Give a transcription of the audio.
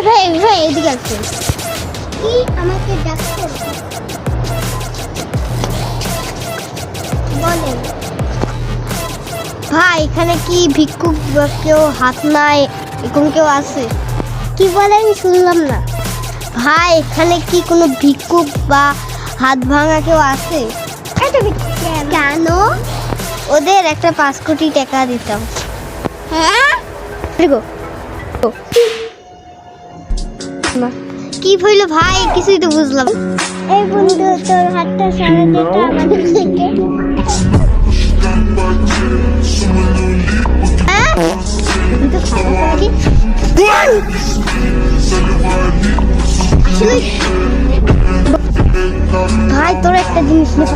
ভাই এদিকে আসুন। কি আমাকে ডাকছো? বলেন ভাই, এখানে কি ভিক্ষুক বা কেউ হাত নাই এরকম কেউ আছে? কি বলেন শুনলাম না। ভাই এখানে কি কোনো ভিক্ষুক বা হাত ভাঙা কেউ আছে? কেন? ওদের একটা 5 কোটি টাকা দিতাম। হ্যাঁ দেখো কি হইল ভাই, কিছুই তো বুঝলাম। এই বন্ধু তোর হাতটা সরে দে তো আমাদের থেকে। ভাই তোর একটা জিনিস নিয়ে